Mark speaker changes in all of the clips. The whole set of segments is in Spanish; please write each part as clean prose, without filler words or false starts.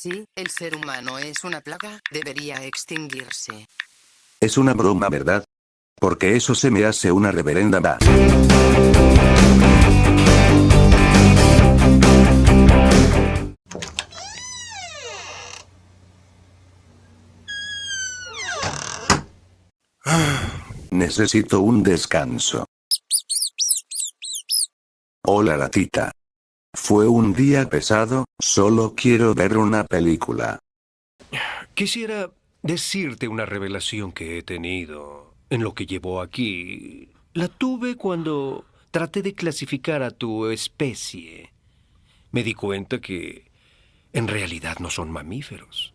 Speaker 1: Sí, el ser humano es una plaga, debería extinguirse.
Speaker 2: Es una broma, ¿verdad? Porque eso se me hace una reverenda va. Necesito un descanso. Hola, ratita. Fue un día pesado, solo quiero ver una película.
Speaker 3: Quisiera decirte una revelación que he tenido en lo que llevo aquí. La tuve cuando traté de clasificar a tu especie. Me di cuenta que en realidad no son mamíferos.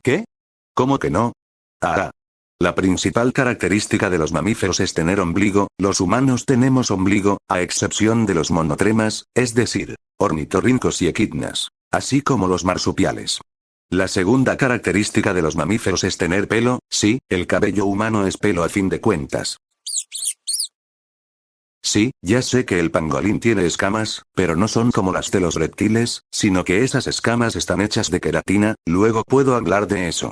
Speaker 2: ¿Qué? ¿Cómo que no? Ah. La principal característica de los mamíferos es tener ombligo, los humanos tenemos ombligo, a excepción de los monotremas, es decir, ornitorrincos y equidnas, así como los marsupiales. La segunda característica de los mamíferos es tener pelo, sí, el cabello humano es pelo a fin de cuentas. Sí, ya sé que el pangolín tiene escamas, pero no son como las de los reptiles, sino que esas escamas están hechas de queratina, luego puedo hablar de eso.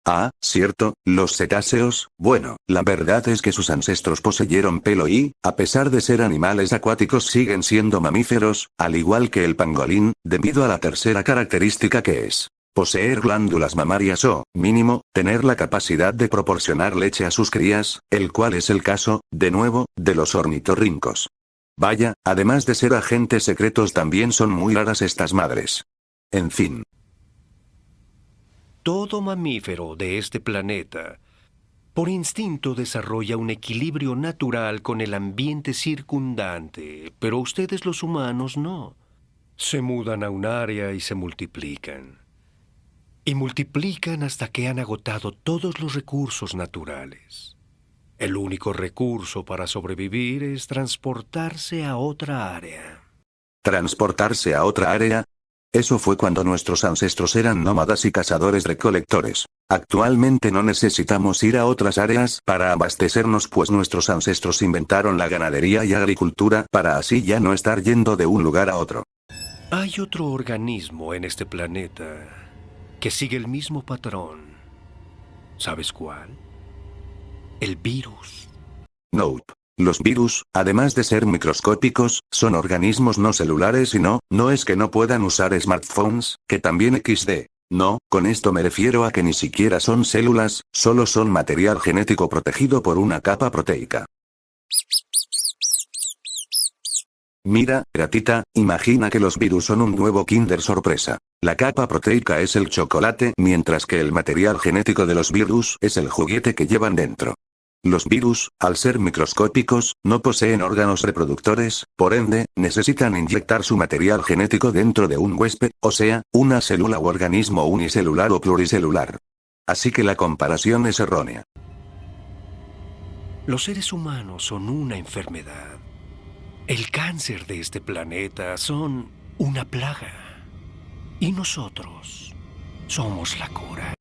Speaker 2: Ah, cierto, los cetáceos, bueno, la verdad es que sus ancestros poseyeron pelo y, a pesar de ser animales acuáticos siguen siendo mamíferos, al igual que el pangolín, debido a la tercera característica que es poseer glándulas mamarias o, mínimo, tener la capacidad de proporcionar leche a sus crías, el cual es el caso, de nuevo, de los ornitorrincos. Vaya, además de ser agentes secretos también son muy raras estas madres. En fin.
Speaker 3: Todo mamífero de este planeta, por instinto, desarrolla un equilibrio natural con el ambiente circundante, pero ustedes los humanos no. Se mudan a un área y se multiplican. Y multiplican hasta que han agotado todos los recursos naturales. El único recurso para sobrevivir es transportarse a otra área.
Speaker 2: ¿Transportarse a otra área? Eso fue cuando nuestros ancestros eran nómadas y cazadores-recolectores. Actualmente no necesitamos ir a otras áreas para abastecernos, pues nuestros ancestros inventaron la ganadería y agricultura para así ya no estar yendo de un lugar a otro.
Speaker 3: Hay otro organismo en este planeta que sigue el mismo patrón. ¿Sabes cuál? El virus.
Speaker 2: Nope. Los virus, además de ser microscópicos, son organismos no celulares y no es que no puedan usar smartphones, que también XD. No, con esto me refiero a que ni siquiera son células, solo son material genético protegido por una capa proteica. Mira, ratita, imagina que los virus son un nuevo Kinder sorpresa. La capa proteica es el chocolate, mientras que el material genético de los virus es el juguete que llevan dentro. Los virus, al ser microscópicos, no poseen órganos reproductores, por ende, necesitan inyectar su material genético dentro de un huésped, o sea, una célula u organismo unicelular o pluricelular. Así que la comparación es errónea.
Speaker 3: Los seres humanos son una enfermedad. El cáncer de este planeta son una plaga. Y nosotros somos la cura.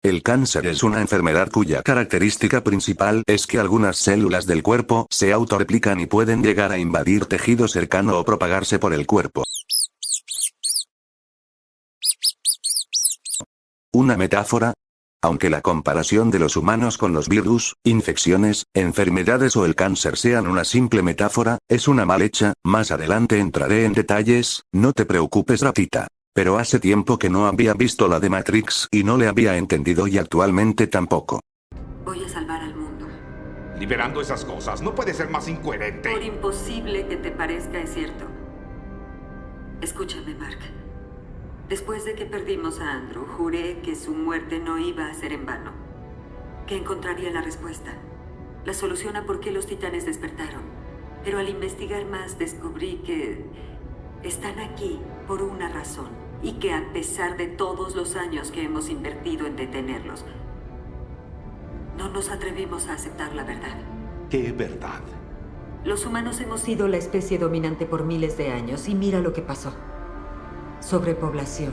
Speaker 2: El cáncer es una enfermedad cuya característica principal es que algunas células del cuerpo se autorreplican y pueden llegar a invadir tejido cercano o propagarse por el cuerpo. ¿Una metáfora? Aunque la comparación de los humanos con los virus, infecciones, enfermedades o el cáncer sean una simple metáfora, es una mal hecha, más adelante entraré en detalles, no te preocupes, ratita. Pero hace tiempo que no había visto la de Matrix y no le había entendido y actualmente tampoco.
Speaker 4: Voy a salvar al mundo.
Speaker 5: Liberando esas cosas, no puede ser más incoherente.
Speaker 4: Por imposible que te parezca, es cierto. Escúchame, Mark. Después de que perdimos a Andrew, juré que su muerte no iba a ser en vano. Que encontraría la respuesta. La solución a por qué los titanes despertaron. Pero al investigar más descubrí que están aquí por una razón. Y que a pesar de todos los años que hemos invertido en detenerlos, no nos atrevimos a aceptar la verdad.
Speaker 5: ¿Qué verdad?
Speaker 4: Los humanos hemos sido la especie dominante por miles de años y mira lo que pasó. Sobrepoblación.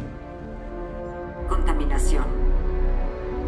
Speaker 4: Contaminación.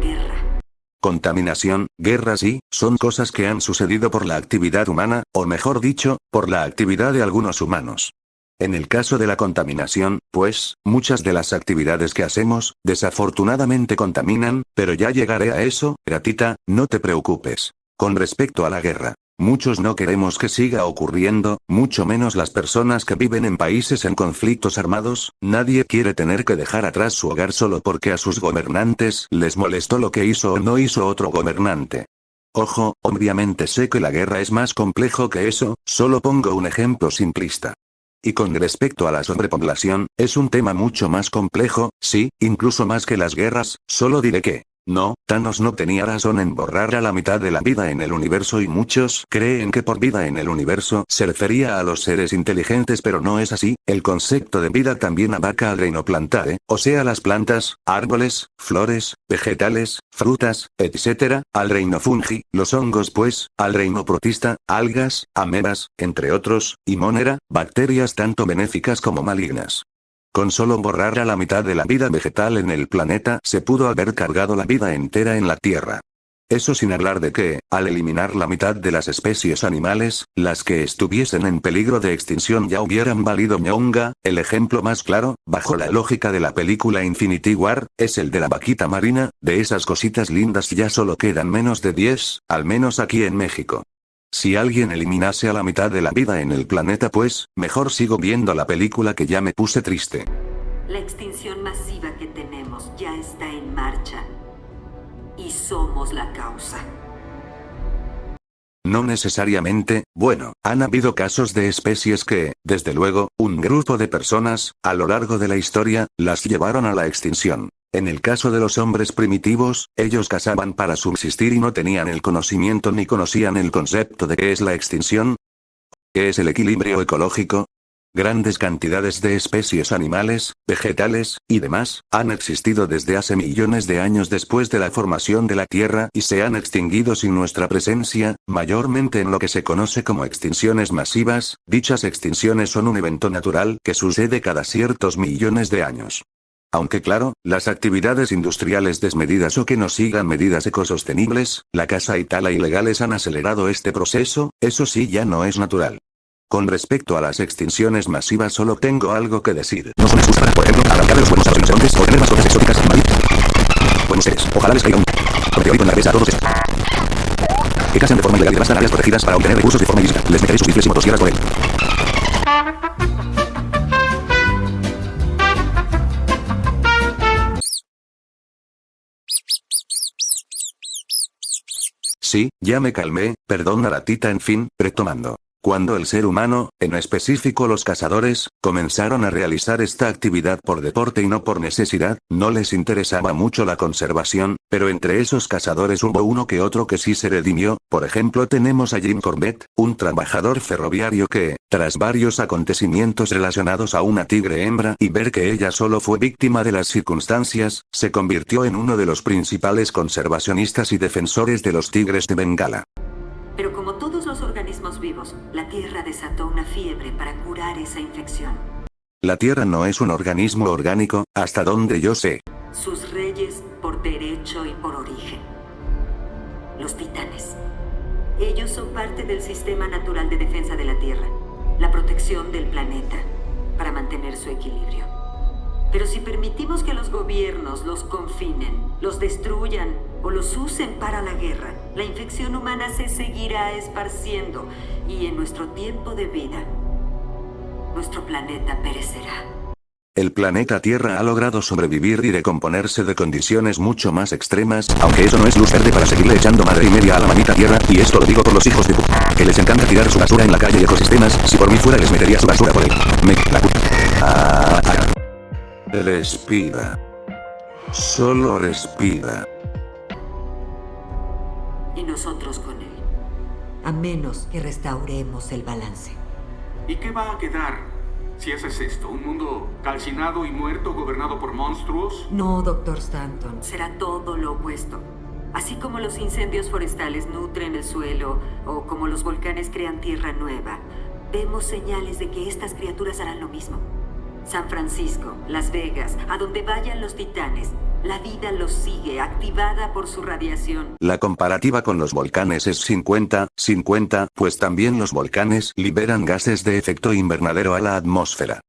Speaker 4: Guerra.
Speaker 2: Contaminación, guerra sí, son cosas que han sucedido por la actividad humana, o mejor dicho, por la actividad de algunos humanos. En el caso de la contaminación, pues, muchas de las actividades que hacemos, desafortunadamente contaminan, pero ya llegaré a eso, gatita, no te preocupes. Con respecto a la guerra, muchos no queremos que siga ocurriendo, mucho menos las personas que viven en países en conflictos armados, nadie quiere tener que dejar atrás su hogar solo porque a sus gobernantes les molestó lo que hizo o no hizo otro gobernante. Ojo, obviamente sé que la guerra es más complejo que eso, solo pongo un ejemplo simplista. Y con respecto a la sobrepoblación, es un tema mucho más complejo, sí, incluso más que las guerras, solo diré que, no, Thanos no tenía razón en borrar a la mitad de la vida en el universo y muchos creen que por vida en el universo se refería a los seres inteligentes pero no es así, el concepto de vida también abarca al reino plantare, o sea las plantas, árboles, flores, vegetales, frutas, etc., al reino fungi, los hongos pues, al reino protista, algas, amebas, entre otros, y monera, bacterias tanto benéficas como malignas. Con solo borrar a la mitad de la vida vegetal en el planeta se pudo haber cargado la vida entera en la Tierra. Eso sin hablar de que, al eliminar la mitad de las especies animales, las que estuviesen en peligro de extinción ya hubieran valido ñonga, el ejemplo más claro, bajo la lógica de la película Infinity War, es el de la vaquita marina, de esas cositas lindas ya solo quedan menos de 10, al menos aquí en México. Si alguien eliminase a la mitad de la vida en el planeta pues, mejor sigo viendo la película que ya me puse triste.
Speaker 4: La extinción masiva que tenemos ya está en marcha. Y somos la causa.
Speaker 2: No necesariamente, bueno, han habido casos de especies que, desde luego, un grupo de personas, a lo largo de la historia, las llevaron a la extinción. En el caso de los hombres primitivos, ellos cazaban para subsistir y no tenían el conocimiento ni conocían el concepto de qué es la extinción. ¿Qué es el equilibrio ecológico? Grandes cantidades de especies animales, vegetales, y demás, han existido desde hace millones de años después de la formación de la Tierra y se han extinguido sin nuestra presencia, mayormente en lo que se conoce como extinciones masivas. Dichas extinciones son un evento natural que sucede cada ciertos millones de años. Aunque claro, las actividades industriales desmedidas o que no sigan medidas ecosostenibles, la caza y tala ilegales han acelerado este proceso, eso sí ya no es natural. Con respecto a las extinciones masivas solo tengo algo que decir. No son excusas para, por ejemplo, arrancarle los buenos a los rinocerontes o tener mascotas exóticas y malditas. Buenos seres, ojalá les caiga un meteorito en la cabeza a todos estos. Que casen de forma ilegal y devastan áreas protegidas para obtener recursos de forma ilícita. Les meteré sus rifles y motosierras por él. Sí, ya me calmé, perdona ratita en fin, retomando. Cuando el ser humano, en específico los cazadores, comenzaron a realizar esta actividad por deporte y no por necesidad, no les interesaba mucho la conservación, pero entre esos cazadores hubo uno que otro que sí se redimió. Por ejemplo tenemos a Jim Corbett, un trabajador ferroviario que, tras varios acontecimientos relacionados a una tigre hembra y ver que ella solo fue víctima de las circunstancias, se convirtió en uno de los principales conservacionistas y defensores de los tigres de Bengala.
Speaker 4: Pero como todos los organismos vivos, la Tierra desató una fiebre para curar esa infección.
Speaker 2: La Tierra no es un organismo orgánico, hasta donde yo sé.
Speaker 4: Sus reyes por derecho y por origen. Los titanes. Ellos son parte del sistema natural de defensa de la Tierra, la protección del planeta, para mantener su equilibrio. Pero si permitimos que los gobiernos los confinen, los destruyan o los usen para la guerra, la infección humana se seguirá esparciendo y en nuestro tiempo de vida, nuestro planeta perecerá.
Speaker 2: El planeta Tierra ha logrado sobrevivir y recomponerse de condiciones mucho más extremas, aunque eso no es luz verde para seguirle echando madre y media a la manita Tierra, y esto lo digo por los hijos de que les encanta tirar su basura en la calle y ecosistemas. Si por mí fuera les metería su basura por él. Respira. Solo respira.
Speaker 4: Y nosotros con él. A menos que restauremos el balance.
Speaker 6: ¿Y qué va a quedar si haces esto? ¿Un mundo calcinado y muerto gobernado por monstruos?
Speaker 4: No, Dr. Stanton. Será todo lo opuesto. Así como los incendios forestales nutren el suelo o como los volcanes crean tierra nueva, vemos señales de que estas criaturas harán lo mismo. San Francisco, Las Vegas, a donde vayan los titanes, La vida los sigue, activada por su radiación.
Speaker 2: La comparativa con los volcanes es 50-50, pues también los volcanes liberan gases de efecto invernadero a la atmósfera.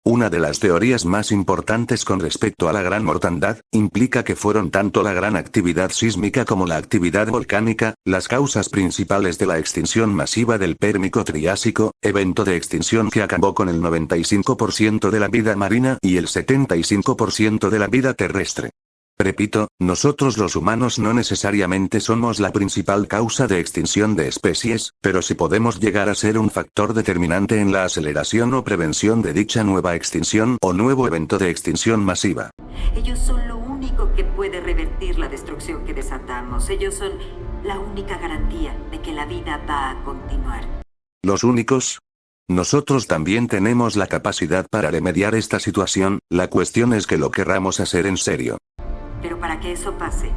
Speaker 2: Una de las teorías más importantes con respecto a la gran mortandad, implica que fueron tanto la gran actividad sísmica como la actividad volcánica, las causas principales de la extinción masiva del Pérmico-Triásico, evento de extinción que acabó con el 95% de la vida marina y el 75% de la vida terrestre. Repito, nosotros los humanos no necesariamente somos la principal causa de extinción de especies, pero sí podemos llegar a ser un factor determinante en la aceleración o prevención de dicha nueva extinción o nuevo evento de extinción masiva.
Speaker 4: Ellos son lo único que puede revertir la destrucción que desatamos. Ellos son la única garantía de que la vida va a continuar.
Speaker 2: ¿Los únicos? Nosotros también tenemos la capacidad para remediar esta situación, la cuestión es que lo querramos hacer en serio.
Speaker 4: Pero para que eso pase,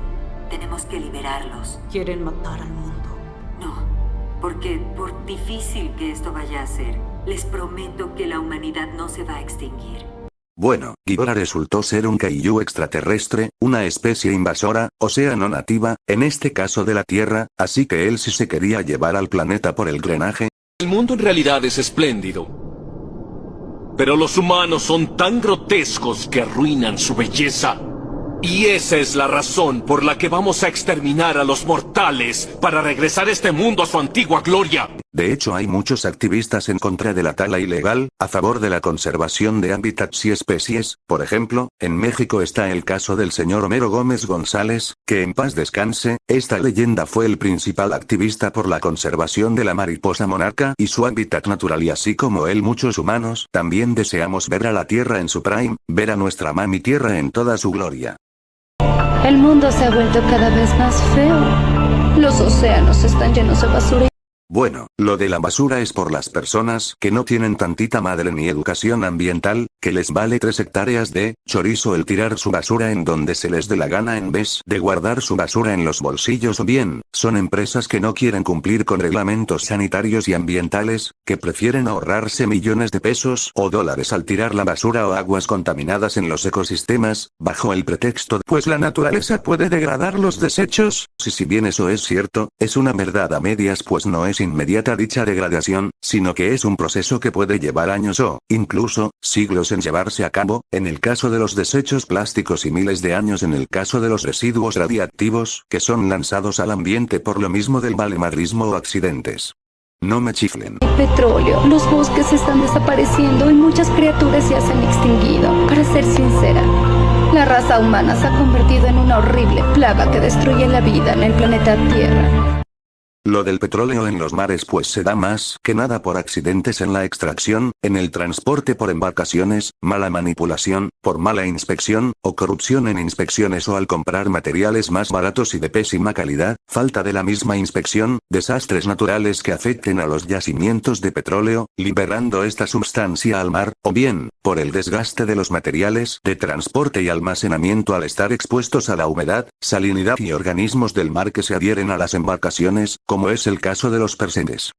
Speaker 4: tenemos que liberarlos.
Speaker 7: Quieren matar al mundo.
Speaker 4: No, porque por difícil que esto vaya a ser, les prometo que la humanidad no se va a extinguir.
Speaker 2: Bueno, Ghidorah resultó ser un kaiju extraterrestre, una especie invasora, o sea no nativa, en este caso de la Tierra, así que él sí se quería llevar al planeta por el drenaje.
Speaker 8: El mundo en realidad es espléndido. Pero los humanos son tan grotescos que arruinan su belleza. Y esa es la razón por la que vamos a exterminar a los mortales para regresar este mundo a su antigua gloria.
Speaker 2: De hecho hay muchos activistas en contra de la tala ilegal, a favor de la conservación de hábitats y especies. Por ejemplo, en México está el caso del señor Homero Gómez González, que en paz descanse, esta leyenda fue el principal activista por la conservación de la mariposa monarca y su hábitat natural, y así como él muchos humanos también deseamos ver a la Tierra en su prime, ver a nuestra mami Tierra en toda su gloria.
Speaker 9: El mundo se ha vuelto cada vez más feo. Los océanos están llenos de basura.
Speaker 2: Bueno, lo de la basura es por las personas que no tienen tantita madre ni educación ambiental, que les vale 3 hectáreas de chorizo el tirar su basura en donde se les dé la gana en vez de guardar su basura en los bolsillos, o bien, son empresas que no quieren cumplir con reglamentos sanitarios y ambientales, que prefieren ahorrarse millones de pesos o dólares al tirar la basura o aguas contaminadas en los ecosistemas, bajo el pretexto de pues la naturaleza puede degradar los desechos. Si bien eso es cierto, es una verdad a medias, pues no es inmediata dicha degradación, sino que es un proceso que puede llevar años o, incluso, siglos en llevarse a cabo, en el caso de los desechos plásticos y miles de años en el caso de los residuos radiactivos, que son lanzados al ambiente por lo mismo del valemadrismo o accidentes. No me chiflen.
Speaker 9: El petróleo, los bosques están desapareciendo y muchas criaturas ya se han extinguido. Para ser sincera, la raza humana se ha convertido en una horrible plaga que destruye la vida en el planeta Tierra.
Speaker 2: Lo del petróleo en los mares pues se da más que nada por accidentes en la extracción, en el transporte por embarcaciones, mala manipulación, por mala inspección, o corrupción en inspecciones o al comprar materiales más baratos y de pésima calidad, falta de la misma inspección, desastres naturales que afecten a los yacimientos de petróleo, liberando esta sustancia al mar, o bien, por el desgaste de los materiales de transporte y almacenamiento al estar expuestos a la humedad, salinidad y organismos del mar que se adhieren a las embarcaciones, como es el caso de los peces.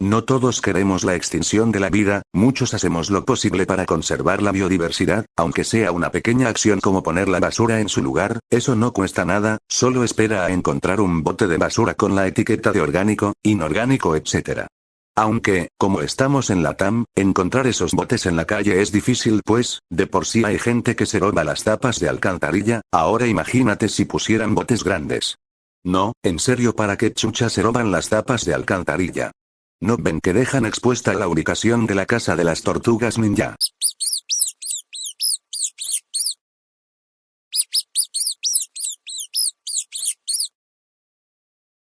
Speaker 2: No todos queremos la extinción de la vida, muchos hacemos lo posible para conservar la biodiversidad, aunque sea una pequeña acción como poner la basura en su lugar, eso no cuesta nada, solo espera a encontrar un bote de basura con la etiqueta de orgánico, inorgánico, etc. Aunque, como estamos en la TAM, encontrar esos botes en la calle es difícil pues, de por sí hay gente que se roba las tapas de alcantarilla, ahora imagínate si pusieran botes grandes. No, en serio, ¿para qué chucha se roban las tapas de alcantarilla? ¿No ven que dejan expuesta la ubicación de la casa de las tortugas ninja?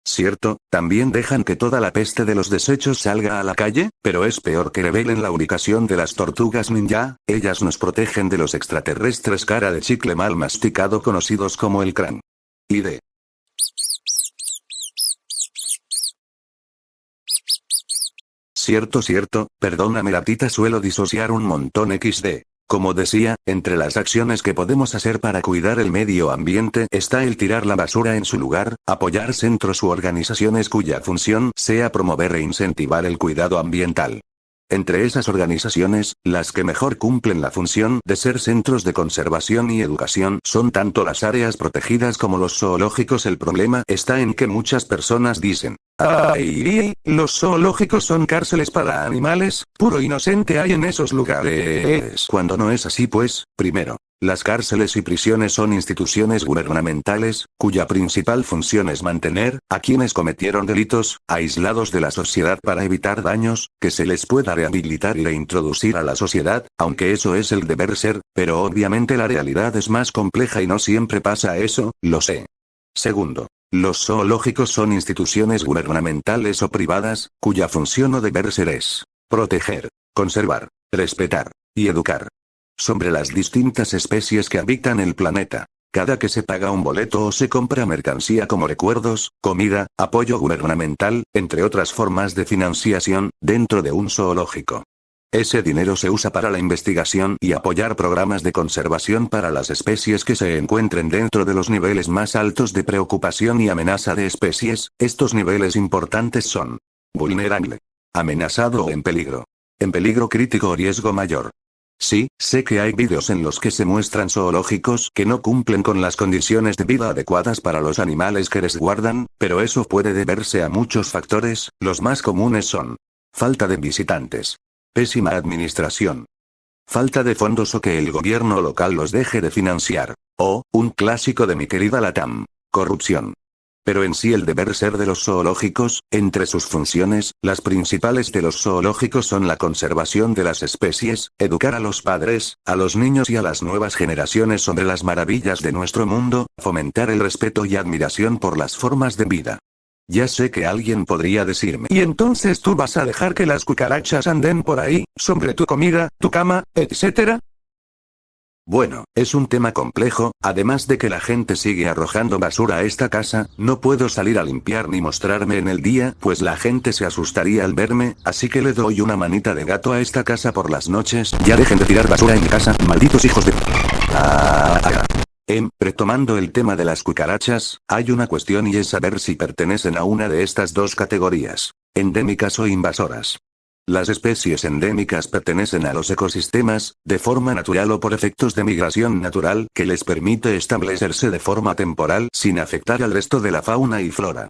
Speaker 2: Cierto, también dejan que toda la peste de los desechos salga a la calle, pero es peor que revelen la ubicación de las tortugas ninja, ellas nos protegen de los extraterrestres cara de chicle mal masticado conocidos como el crán. Y de Cierto, perdóname latita, suelo disociar un montón XD. Como decía, entre las acciones que podemos hacer para cuidar el medio ambiente está el tirar la basura en su lugar, apoyar centros u organizaciones cuya función sea promover e incentivar el cuidado ambiental. Entre esas organizaciones, las que mejor cumplen la función de ser centros de conservación y educación son tanto las áreas protegidas como los zoológicos. El problema está en que muchas personas dicen: ¡ay! Los zoológicos son cárceles para animales, puro inocente hay en esos lugares. Cuando no es así, pues, primero, las cárceles y prisiones son instituciones gubernamentales, cuya principal función es mantener a quienes cometieron delitos aislados de la sociedad para evitar daños, que se les pueda rehabilitar y reintroducir a la sociedad, aunque eso es el deber ser, pero obviamente la realidad es más compleja y no siempre pasa eso, lo sé. Segundo, los zoológicos son instituciones gubernamentales o privadas, cuya función o deber ser es proteger, conservar, respetar y educar sobre las distintas especies que habitan el planeta. Cada que se paga un boleto o se compra mercancía como recuerdos, comida, apoyo gubernamental, entre otras formas de financiación, dentro de un zoológico. Ese dinero se usa para la investigación y apoyar programas de conservación para las especies que se encuentren dentro de los niveles más altos de preocupación y amenaza de especies. Estos niveles importantes son: vulnerable, amenazado o en peligro crítico o riesgo mayor. Sí, sé que hay vídeos en los que se muestran zoológicos que no cumplen con las condiciones de vida adecuadas para los animales que resguardan, pero eso puede deberse a muchos factores. Los más comunes son: falta de visitantes, pésima administración, falta de fondos o que el gobierno local los deje de financiar, o, un clásico de mi querida Latam, corrupción. Pero en sí el deber ser de los zoológicos, entre sus funciones, las principales de los zoológicos son la conservación de las especies, educar a los padres, a los niños y a las nuevas generaciones sobre las maravillas de nuestro mundo, fomentar el respeto y admiración por las formas de vida. Ya sé que alguien podría decirme: ¿y entonces tú vas a dejar que las cucarachas anden por ahí, sobre tu comida, tu cama, etcétera? Bueno, es un tema complejo, además de que la gente sigue arrojando basura a esta casa. No puedo salir a limpiar ni mostrarme en el día, pues la gente se asustaría al verme, así que le doy una manita de gato a esta casa por las noches. Ya dejen de tirar basura en mi casa, malditos hijos de... Retomando el tema de las cucarachas, hay una cuestión y es saber si pertenecen a una de estas dos categorías: endémicas o invasoras. Las especies endémicas pertenecen a los ecosistemas, de forma natural o por efectos de migración natural que les permite establecerse de forma temporal sin afectar al resto de la fauna y flora.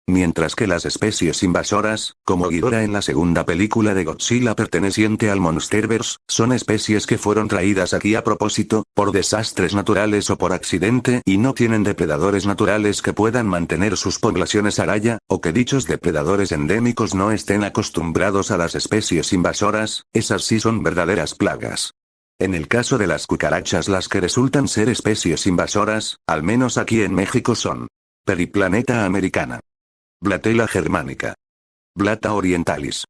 Speaker 2: Mientras que las especies invasoras, como Ghidorah en la segunda película de Godzilla perteneciente al Monsterverse, son especies que fueron traídas aquí a propósito, por desastres naturales o por accidente y no tienen depredadores naturales que puedan mantener sus poblaciones a raya, o que dichos depredadores endémicos no estén acostumbrados a las especies invasoras. Esas sí son verdaderas plagas. En el caso de las cucarachas, las que resultan ser especies invasoras, al menos aquí en México, son Periplaneta americana, Blatella germanica, Blata orientalis,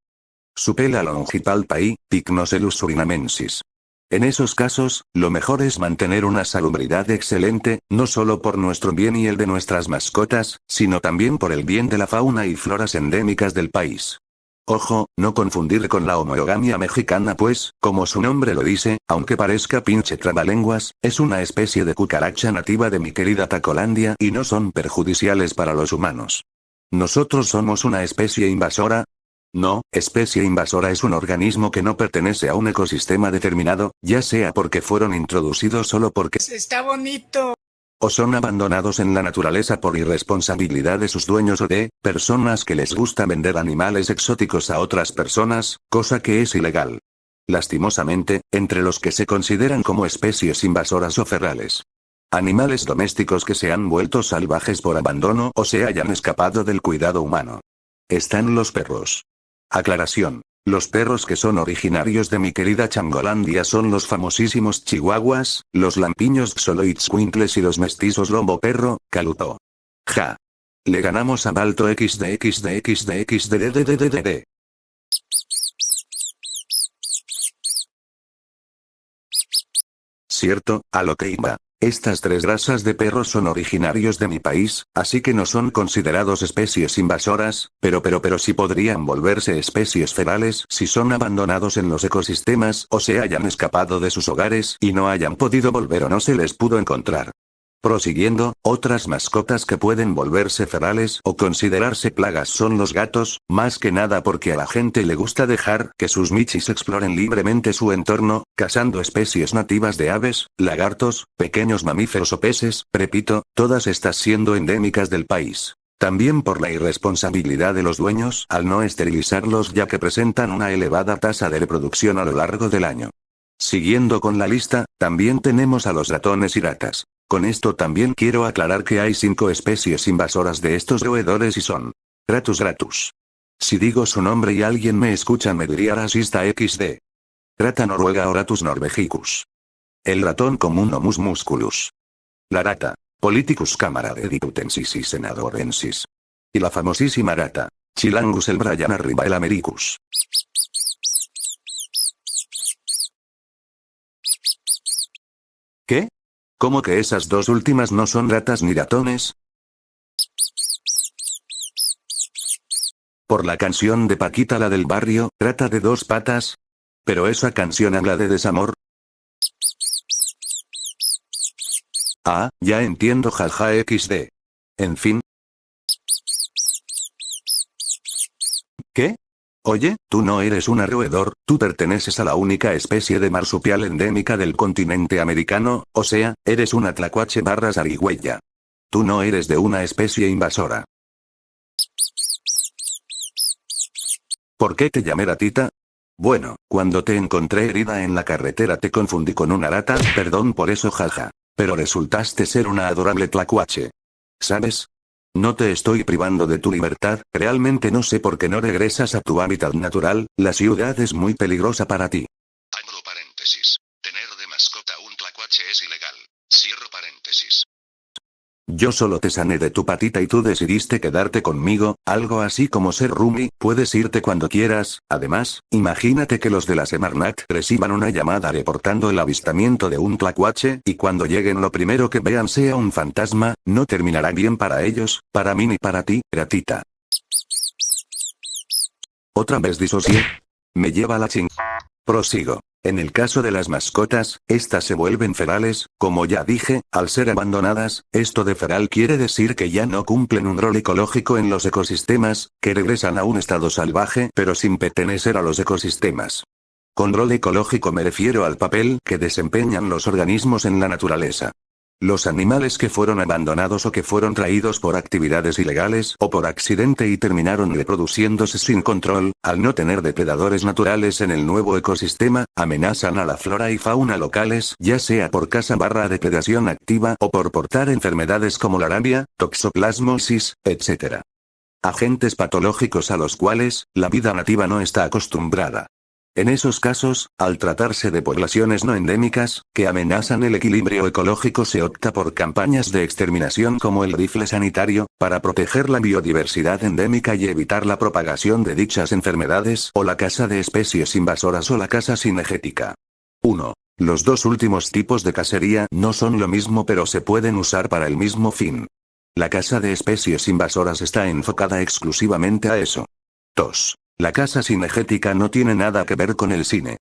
Speaker 2: Supela longipalpai, Pycnocelus surinamensis. En esos casos, lo mejor es mantener una salubridad excelente, no solo por nuestro bien y el de nuestras mascotas, sino también por el bien de la fauna y floras endémicas del país. Ojo, no confundir con la homogamia mexicana, pues, como su nombre lo dice, aunque parezca pinche trabalenguas, es una especie de cucaracha nativa de mi querida Tacolandia y no son perjudiciales para los humanos. ¿Nosotros somos una especie invasora? No, especie invasora es un organismo que no pertenece a un ecosistema determinado, ya sea porque fueron introducidos solo porque
Speaker 7: está bonito,
Speaker 2: o son abandonados en la naturaleza por irresponsabilidad de sus dueños o de personas que les gusta vender animales exóticos a otras personas, cosa que es ilegal. Lastimosamente, entre los que se consideran como especies invasoras o ferales, animales domésticos que se han vuelto salvajes por abandono o se hayan escapado del cuidado humano, están los perros. Aclaración: los perros que son originarios de mi querida Changolandia son los famosísimos chihuahuas, los lampiños xoloitzcuintles y los mestizos lobo perro, caluto. Ja. Le ganamos a Balto XD. Cierto, a lo que iba. Estas tres razas de perros son originarios de mi país, así que no son considerados especies invasoras, pero sí podrían volverse especies ferales si son abandonados en los ecosistemas o se hayan escapado de sus hogares y no hayan podido volver o no se les pudo encontrar. Prosiguiendo, otras mascotas que pueden volverse ferales o considerarse plagas son los gatos, más que nada porque a la gente le gusta dejar que sus michis exploren libremente su entorno, cazando especies nativas de aves, lagartos, pequeños mamíferos o peces, repito, todas estas siendo endémicas del país. También por la irresponsabilidad de los dueños al no esterilizarlos ya que presentan una elevada tasa de reproducción a lo largo del año. Siguiendo con la lista, también tenemos a los ratones y ratas. Con esto también quiero aclarar que hay 5 especies invasoras de estos roedores y son Ratus ratus. Si digo su nombre y alguien me escucha me diría racista XD. Rata noruega o Ratus norvegicus. El ratón común Homus musculus. La rata, Politicus camarade-diputensis y senadorensis. Y la famosísima rata, Chilangus el Brian arriba el americus. ¿Qué? ¿Cómo que esas dos últimas no son ratas ni ratones? Por la canción de Paquita la del barrio, rata de 2 patas. ¿Pero esa canción habla de desamor? Ah, ya entiendo jaja XD. En fin. ¿Qué? Oye, tú no eres un roedor, tú perteneces a la única especie de marsupial endémica del continente americano, o sea, eres una tlacuache / zarigüeya. Tú no eres de una especie invasora. ¿Por qué te llamé ratita? Bueno, cuando te encontré herida en la carretera te confundí con una rata, perdón por eso jaja. Pero resultaste ser una adorable tlacuache. ¿Sabes? No te estoy privando de tu libertad, realmente no sé por qué no regresas a tu hábitat natural, la ciudad es muy peligrosa para ti. Abro paréntesis. Tener de mascota un tlacuache es ilegal. Cierro paréntesis. Yo solo te sané de tu patita y tú decidiste quedarte conmigo, algo así como ser roomie, puedes irte cuando quieras. Además, imagínate que los de la Semarnat reciban una llamada reportando el avistamiento de un tlacuache, y cuando lleguen lo primero que vean sea un fantasma, no terminará bien para ellos, para mí ni para ti, ratita. ¿Otra vez disocié? Me lleva la ching. Prosigo. En el caso de las mascotas, estas se vuelven ferales, como ya dije, al ser abandonadas. Esto de feral quiere decir que ya no cumplen un rol ecológico en los ecosistemas, que regresan a un estado salvaje pero sin pertenecer a los ecosistemas. Con rol ecológico me refiero al papel que desempeñan los organismos en la naturaleza. Los animales que fueron abandonados o que fueron traídos por actividades ilegales o por accidente y terminaron reproduciéndose sin control, al no tener depredadores naturales en el nuevo ecosistema, amenazan a la flora y fauna locales, ya sea por caza / depredación activa o por portar enfermedades como la rabia, toxoplasmosis, etc. Agentes patológicos a los cuales la vida nativa no está acostumbrada. En esos casos, al tratarse de poblaciones no endémicas, que amenazan el equilibrio ecológico, se opta por campañas de exterminación como el rifle sanitario, para proteger la biodiversidad endémica y evitar la propagación de dichas enfermedades, o la caza de especies invasoras o la caza cinegética. 1. Los dos últimos tipos de cacería no son lo mismo pero se pueden usar para el mismo fin. La caza de especies invasoras está enfocada exclusivamente a eso. 2. La caza cinegética no tiene nada que ver con el cine.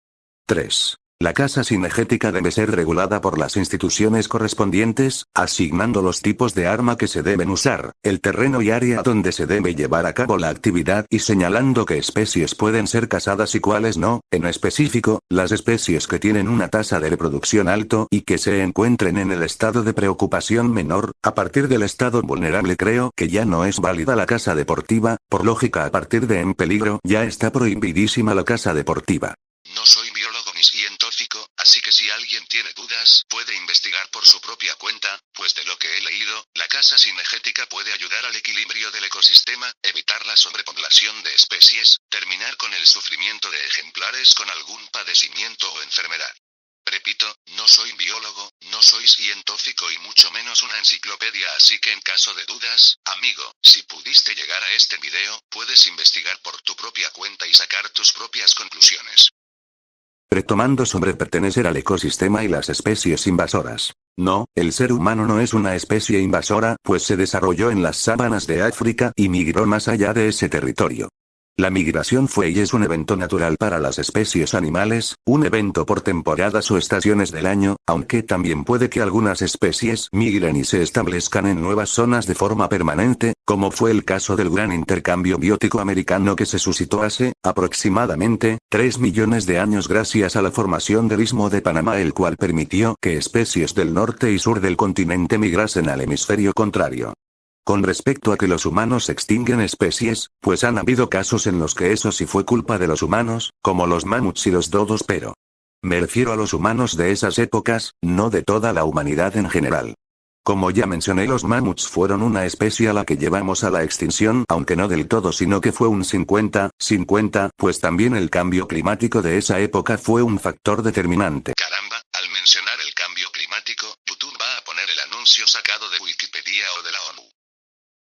Speaker 2: 3. La caza cinegética debe ser regulada por las instituciones correspondientes, asignando los tipos de arma que se deben usar, el terreno y área donde se debe llevar a cabo la actividad y señalando qué especies pueden ser cazadas y cuáles no, en específico, las especies que tienen una tasa de reproducción alto y que se encuentren en el estado de preocupación menor. A partir del estado vulnerable creo que ya no es válida la caza deportiva, por lógica a partir de en peligro ya está prohibidísima la caza deportiva. No soy biólogo ni científico, así que si alguien tiene dudas, puede investigar por su propia cuenta, pues de lo que he leído, la caza cinegética puede ayudar al equilibrio del ecosistema, evitar la sobrepoblación de especies, terminar con el sufrimiento de ejemplares con algún padecimiento o enfermedad. Repito, no soy biólogo, no soy científico y mucho menos una enciclopedia, así que en caso de dudas, amigo, si pudiste llegar a este video, puedes investigar por tu propia cuenta y sacar tus propias conclusiones. Retomando sobre pertenecer al ecosistema y las especies invasoras. No, el ser humano no es una especie invasora, pues se desarrolló en las sabanas de África y migró más allá de ese territorio. La migración fue y es un evento natural para las especies animales, un evento por temporadas o estaciones del año, aunque también puede que algunas especies migren y se establezcan en nuevas zonas de forma permanente, como fue el caso del gran intercambio biótico americano que se suscitó hace, aproximadamente, 3 millones de años gracias a la formación del Istmo de Panamá, el cual permitió que especies del norte y sur del continente migrasen al hemisferio contrario. Con respecto a que los humanos extinguen especies, pues han habido casos en los que eso sí fue culpa de los humanos, como los mamuts y los dodos, pero me refiero a los humanos de esas épocas, no de toda la humanidad en general. Como ya mencioné, los mamuts fueron una especie a la que llevamos a la extinción, aunque no del todo, sino que fue un 50-50, pues también el cambio climático de esa época fue un factor determinante.
Speaker 7: Caramba, al mencionar el cambio climático, YouTube va a poner el anuncio sacado de Wikipedia o de la ONU.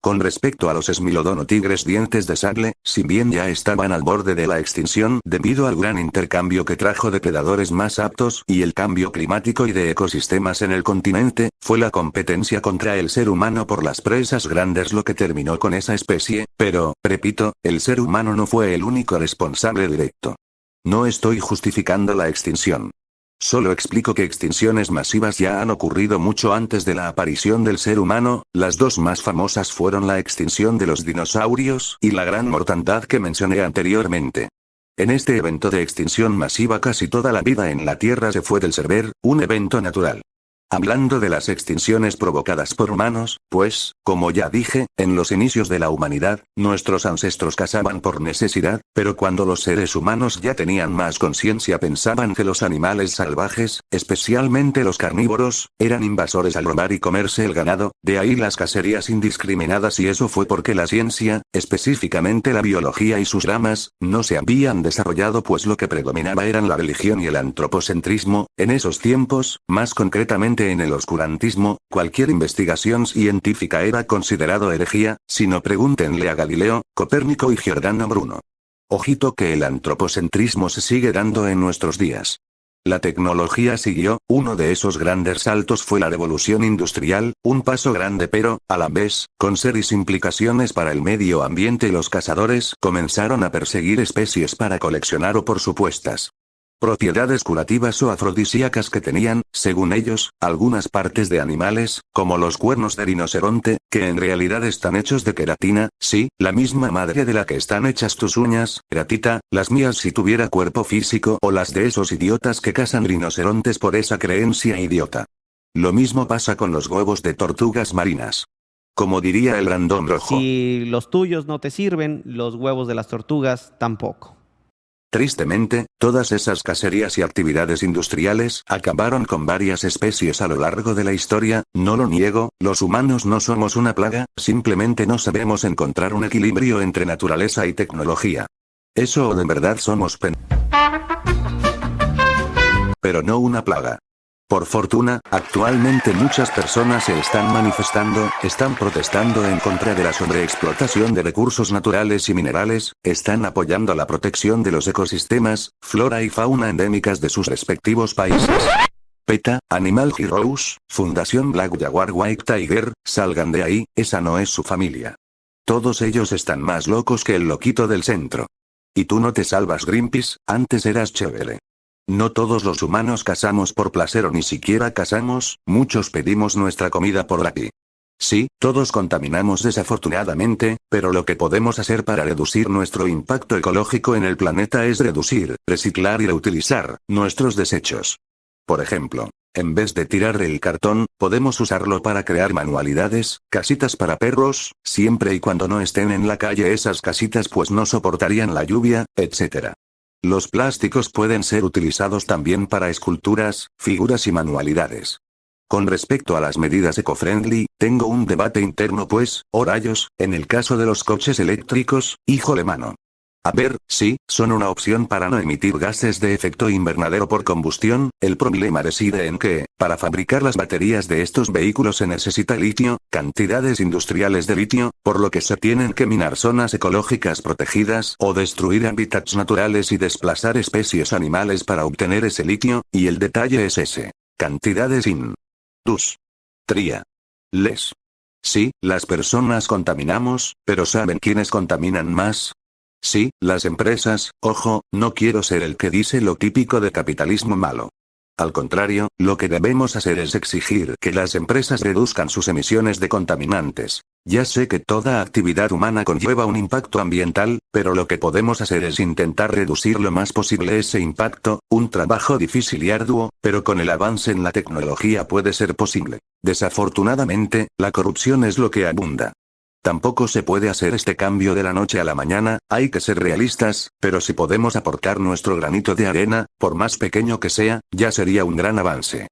Speaker 2: Con respecto a los Smilodon o tigres dientes de sable, si bien ya estaban al borde de la extinción debido al gran intercambio que trajo depredadores más aptos y el cambio climático y de ecosistemas en el continente, fue la competencia contra el ser humano por las presas grandes lo que terminó con esa especie, pero, repito, el ser humano no fue el único responsable directo. No estoy justificando la extinción. Solo explico que extinciones masivas ya han ocurrido mucho antes de la aparición del ser humano, las dos más famosas fueron la extinción de los dinosaurios y la gran mortandad que mencioné anteriormente. En este evento de extinción masiva casi toda la vida en la Tierra se fue del ser ver, un evento natural. Hablando de las extinciones provocadas por humanos, pues, como ya dije, en los inicios de la humanidad, nuestros ancestros cazaban por necesidad, pero cuando los seres humanos ya tenían más conciencia pensaban que los animales salvajes, especialmente los carnívoros, eran invasores al robar y comerse el ganado, de ahí las cacerías indiscriminadas, y eso fue porque la ciencia, específicamente la biología y sus ramas, no se habían desarrollado, pues lo que predominaba eran la religión y el antropocentrismo. En esos tiempos, más concretamente en el oscurantismo, cualquier investigación científica era considerado herejía, si no pregúntenle a Galileo, Copérnico y Giordano Bruno. Ojito que el antropocentrismo se sigue dando en nuestros días. La tecnología siguió, uno de esos grandes saltos fue la revolución industrial, un paso grande pero, a la vez, con serias implicaciones para el medio ambiente, y los cazadores comenzaron a perseguir especies para coleccionar o por supuestas propiedades curativas o afrodisíacas que tenían, según ellos, algunas partes de animales, como los cuernos de rinoceronte, que en realidad están hechos de queratina, sí, la misma madre de la que están hechas tus uñas, queratita, las mías si tuviera cuerpo físico, o las de esos idiotas que cazan rinocerontes por esa creencia idiota. Lo mismo pasa con los huevos de tortugas marinas. Como diría el random rojo.
Speaker 10: Si los tuyos no te sirven, los huevos de las tortugas tampoco.
Speaker 2: Tristemente, todas esas cacerías y actividades industriales acabaron con varias especies a lo largo de la historia, no lo niego, los humanos no somos una plaga, simplemente no sabemos encontrar un equilibrio entre naturaleza y tecnología. Eso o de verdad somos pero no una plaga. Por fortuna, actualmente muchas personas se están manifestando, están protestando en contra de la sobreexplotación de recursos naturales y minerales, están apoyando la protección de los ecosistemas, flora y fauna endémicas de sus respectivos países. PETA, Animal Heroes, Fundación Black Jaguar White Tiger, salgan de ahí, esa no es su familia. Todos ellos están más locos que el loquito del centro. Y tú no te salvas, Greenpeace, antes eras chévere. No todos los humanos cazamos por placer o ni siquiera cazamos, muchos pedimos nuestra comida por aquí. Sí, todos contaminamos desafortunadamente, pero lo que podemos hacer para reducir nuestro impacto ecológico en el planeta es reducir, reciclar y reutilizar nuestros desechos. Por ejemplo, en vez de tirar el cartón, podemos usarlo para crear manualidades, casitas para perros, siempre y cuando no estén en la calle esas casitas, pues no soportarían la lluvia, etc. Los plásticos pueden ser utilizados también para esculturas, figuras y manualidades. Con respecto a las medidas eco-friendly, tengo un debate interno, pues, oh rayos, en el caso de los coches eléctricos, híjole mano. A ver, sí, son una opción para no emitir gases de efecto invernadero por combustión, el problema reside en que, para fabricar las baterías de estos vehículos se necesita litio, cantidades industriales de litio, por lo que se tienen que minar zonas ecológicas protegidas o destruir hábitats naturales y desplazar especies animales para obtener ese litio, y el detalle es ese. Cantidades industriales. Sí, las personas contaminamos, pero ¿saben quiénes contaminan más? Sí, las empresas, ojo, no quiero ser el que dice lo típico de capitalismo malo. Al contrario, lo que debemos hacer es exigir que las empresas reduzcan sus emisiones de contaminantes. Ya sé que toda actividad humana conlleva un impacto ambiental, pero lo que podemos hacer es intentar reducir lo más posible ese impacto, un trabajo difícil y arduo, pero con el avance en la tecnología puede ser posible. Desafortunadamente, la corrupción es lo que abunda. Tampoco se puede hacer este cambio de la noche a la mañana, hay que ser realistas, pero si podemos aportar nuestro granito de arena, por más pequeño que sea, ya sería un gran avance.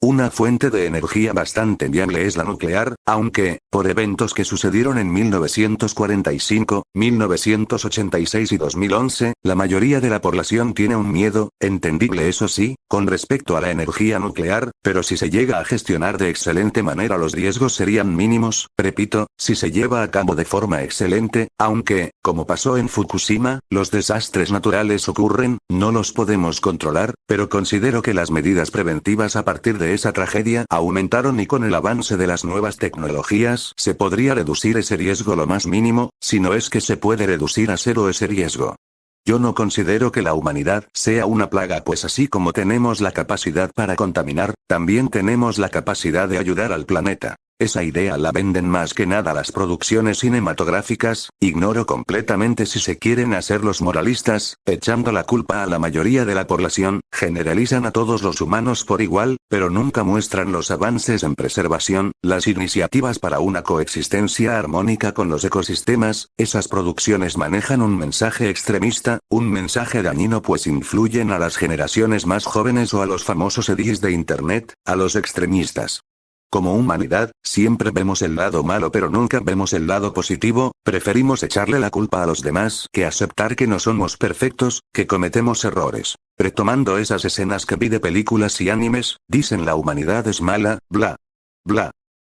Speaker 2: Una fuente de energía bastante viable es la nuclear, aunque, por eventos que sucedieron en 1945, 1986 y 2011, la mayoría de la población tiene un miedo, entendible eso sí, con respecto a la energía nuclear, pero si se llega a gestionar de excelente manera los riesgos serían mínimos, repito, si se lleva a cabo de forma excelente, aunque, como pasó en Fukushima, los desastres naturales ocurren, no los podemos controlar, pero considero que las medidas preventivas a partir de esa tragedia aumentaron y con el avance de las nuevas tecnologías se podría reducir ese riesgo lo más mínimo, si no es que se puede reducir a cero ese riesgo. Yo no considero que la humanidad sea una plaga, pues así como tenemos la capacidad para contaminar, también tenemos la capacidad de ayudar al planeta. Esa idea la venden más que nada las producciones cinematográficas, ignoro completamente si se quieren hacer los moralistas, echando la culpa a la mayoría de la población, generalizan a todos los humanos por igual, pero nunca muestran los avances en preservación, las iniciativas para una coexistencia armónica con los ecosistemas. Esas producciones manejan un mensaje extremista, un mensaje dañino, pues influyen a las generaciones más jóvenes o a los famosos edis de internet, a los extremistas. Como humanidad, siempre vemos el lado malo pero nunca vemos el lado positivo, preferimos echarle la culpa a los demás que aceptar que no somos perfectos, que cometemos errores. Retomando esas escenas que vi de películas y animes, dicen la humanidad es mala, bla, bla,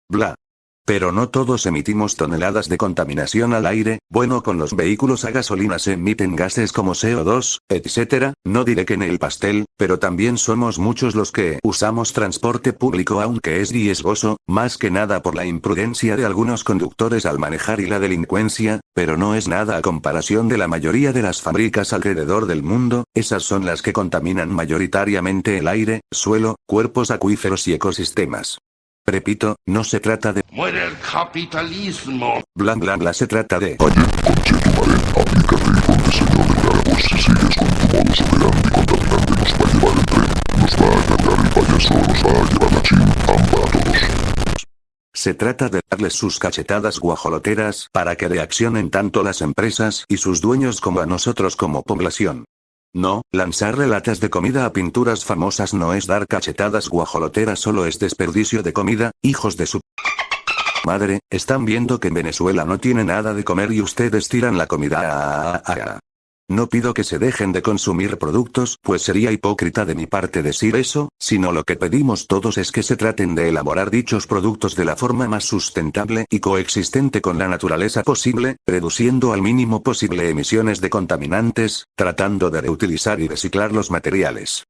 Speaker 2: bla. Pero no todos emitimos toneladas de contaminación al aire, bueno, con los vehículos a gasolina se emiten gases como CO2, etc., no diré que en el pastel, pero también somos muchos los que usamos transporte público aunque es riesgoso, más que nada por la imprudencia de algunos conductores al manejar y la delincuencia, pero no es nada a comparación de la mayoría de las fábricas alrededor del mundo, esas son las que contaminan mayoritariamente el aire, suelo, cuerpos acuíferos y ecosistemas. Repito, no se trata de
Speaker 11: ¡muere el capitalismo!
Speaker 2: Bla bla bla, se trata de Se trata de darles sus cachetadas guajoloteras para que reaccionen tanto las empresas y sus dueños como a nosotros como población. No, lanzarle latas de comida a pinturas famosas no es dar cachetadas guajoloteras, solo es desperdicio de comida, hijos de su madre. Están viendo que en Venezuela no tiene nada de comer y ustedes tiran la comida. No pido que se dejen de consumir productos, pues sería hipócrita de mi parte decir eso, sino lo que pedimos todos es que se traten de elaborar dichos productos de la forma más sustentable y coexistente con la naturaleza posible, reduciendo al mínimo posible emisiones de contaminantes, tratando de reutilizar y reciclar los materiales.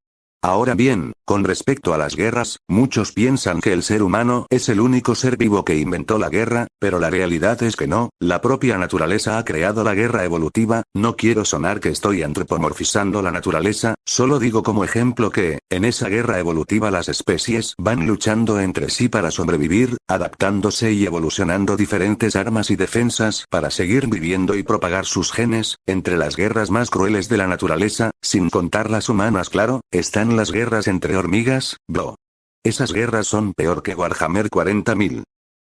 Speaker 2: Ahora bien, con respecto a las guerras, muchos piensan que el ser humano es el único ser vivo que inventó la guerra, pero la realidad es que no, la propia naturaleza ha creado la guerra evolutiva. No quiero sonar que estoy antropomorfizando la naturaleza, solo digo como ejemplo que, en esa guerra evolutiva las especies van luchando entre sí para sobrevivir, adaptándose y evolucionando diferentes armas y defensas para seguir viviendo y propagar sus genes. Entre las guerras más crueles de la naturaleza, sin contar las humanas claro, están las guerras entre hormigas, bro. Esas guerras son peor que Warhammer 40.000.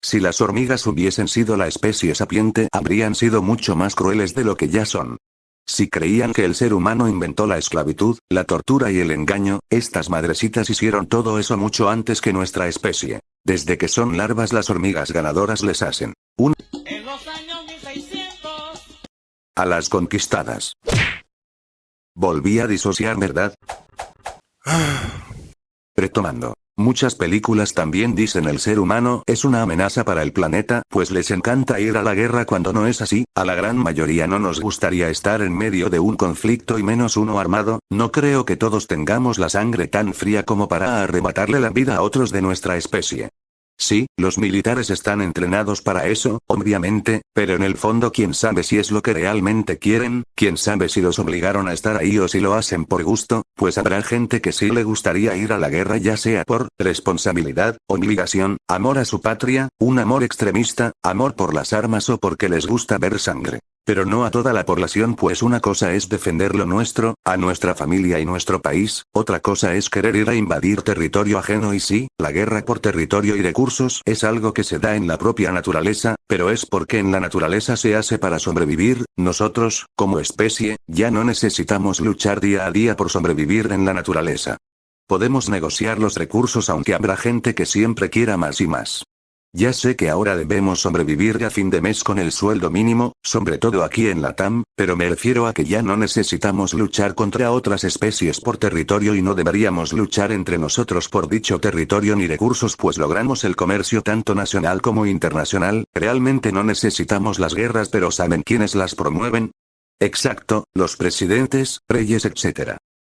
Speaker 2: Si las hormigas hubiesen sido la especie sapiente, habrían sido mucho más crueles de lo que ya son. Si creían que el ser humano inventó la esclavitud, la tortura y el engaño, estas madrecitas hicieron todo eso mucho antes que nuestra especie. Desde que son larvas las hormigas ganadoras les hacen
Speaker 12: en los años 1600
Speaker 2: a las conquistadas. Volví a disociar, ¿verdad? Retomando. Muchas películas también dicen el ser humano es una amenaza para el planeta, pues les encanta ir a la guerra cuando no es así. A la gran mayoría no nos gustaría estar en medio de un conflicto y menos uno armado. No creo que todos tengamos la sangre tan fría como para arrebatarle la vida a otros de nuestra especie. Sí, los militares están entrenados para eso, obviamente, pero en el fondo quién sabe si es lo que realmente quieren, quién sabe si los obligaron a estar ahí o si lo hacen por gusto, pues habrá gente que sí le gustaría ir a la guerra ya sea por responsabilidad, obligación, amor a su patria, un amor extremista, amor por las armas o porque les gusta ver sangre. Pero no a toda la población, pues una cosa es defender lo nuestro, a nuestra familia y nuestro país, otra cosa es querer ir a invadir territorio ajeno y sí, la guerra por territorio y recursos es algo que se da en la propia naturaleza, pero es porque en la naturaleza se hace para sobrevivir, nosotros, como especie, ya no necesitamos luchar día a día por sobrevivir en la naturaleza. Podemos negociar los recursos aunque habrá gente que siempre quiera más y más. Ya sé que ahora debemos sobrevivir a fin de mes con el sueldo mínimo, sobre todo aquí en Latam, pero me refiero a que ya no necesitamos luchar contra otras especies por territorio y no deberíamos luchar entre nosotros por dicho territorio ni recursos, pues logramos el comercio tanto nacional como internacional, realmente no necesitamos las guerras, pero ¿saben quiénes las promueven? Exacto, los presidentes, reyes, etc.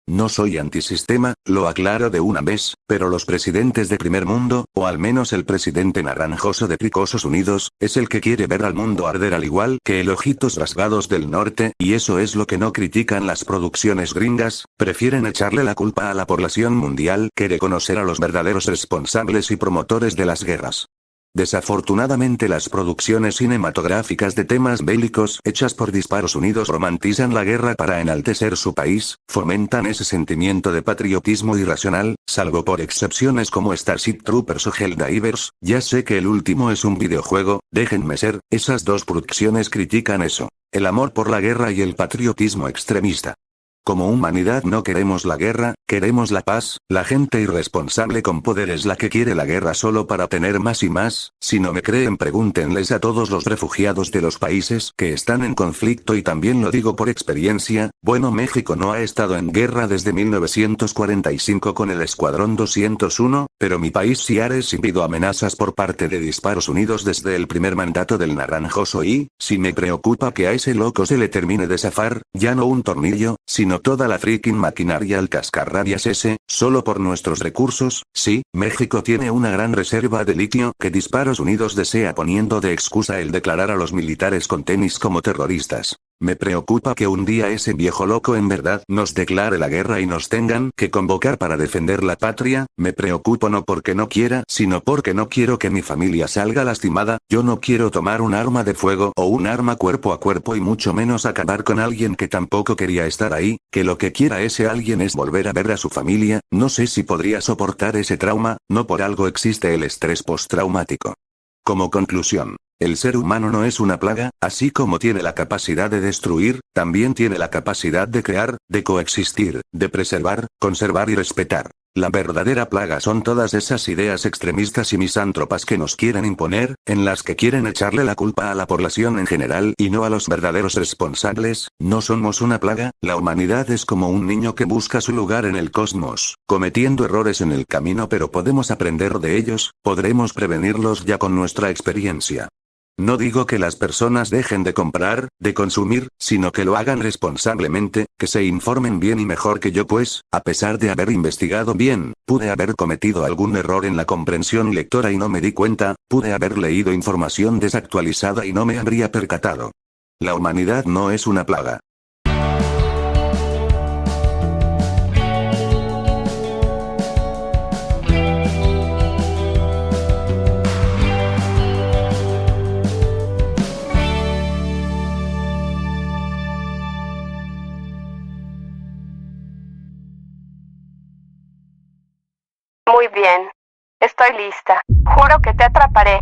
Speaker 2: No soy antisistema, lo aclaro de una vez, pero los presidentes de primer mundo, o al menos el presidente naranjoso de Picosos Unidos, es el que quiere ver al mundo arder al igual que el Ojitos Rasgados del Norte, y eso es lo que no critican las producciones gringas, prefieren echarle la culpa a la población mundial que reconocer a los verdaderos responsables y promotores de las guerras. Desafortunadamente las producciones cinematográficas de temas bélicos hechas por Disparos Unidos romantizan la guerra para enaltecer su país, fomentan ese sentimiento de patriotismo irracional, salvo por excepciones como Starship Troopers o Helldivers, ya sé que el último es un videojuego, déjenme ser, esas dos producciones critican eso, el amor por la guerra y el patriotismo extremista. Como humanidad no queremos la guerra, queremos la paz, la gente irresponsable con poder es la que quiere la guerra solo para tener más y más, si no me creen pregúntenles a todos los refugiados de los países que están en conflicto y también lo digo por experiencia, bueno México no ha estado en guerra desde 1945 con el Escuadrón 201, pero mi país sí ha recibido amenazas por parte de Disparos Unidos desde el primer mandato del naranjoso y, si me preocupa que a ese loco se le termine de zafar, ya no un tornillo, sino toda la freaking maquinaria al cascarrabias ese, solo por nuestros recursos, sí, México tiene una gran reserva de litio que Disparos Unidos desea poniendo de excusa el declarar a los militares con tenis como terroristas. Me preocupa que un día ese viejo loco en verdad nos declare la guerra y nos tengan que convocar para defender la patria, me preocupo no porque no quiera, sino porque no quiero que mi familia salga lastimada, yo no quiero tomar un arma de fuego o un arma cuerpo a cuerpo y mucho menos acabar con alguien que tampoco quería estar ahí, que lo que quiera ese alguien es volver a ver a su familia, no sé si podría soportar ese trauma, no por algo existe el estrés postraumático. Como conclusión. El ser humano no es una plaga, así como tiene la capacidad de destruir, también tiene la capacidad de crear, de coexistir, de preservar, conservar y respetar. La verdadera plaga son todas esas ideas extremistas y misántropas que nos quieren imponer, en las que quieren echarle la culpa a la población en general y no a los verdaderos responsables. No somos una plaga, la humanidad es como un niño que busca su lugar en el cosmos, cometiendo errores en el camino, pero podemos aprender de ellos, podremos prevenirlos ya con nuestra experiencia. No digo que las personas dejen de comprar, de consumir, sino que lo hagan responsablemente, que se informen bien y mejor que yo pues, a pesar de haber investigado bien, pude haber cometido algún error en la comprensión lectora y no me di cuenta, pude haber leído información desactualizada y no me habría percatado. La humanidad no es una plaga.
Speaker 13: Muy bien. Estoy lista. Juro que te atraparé.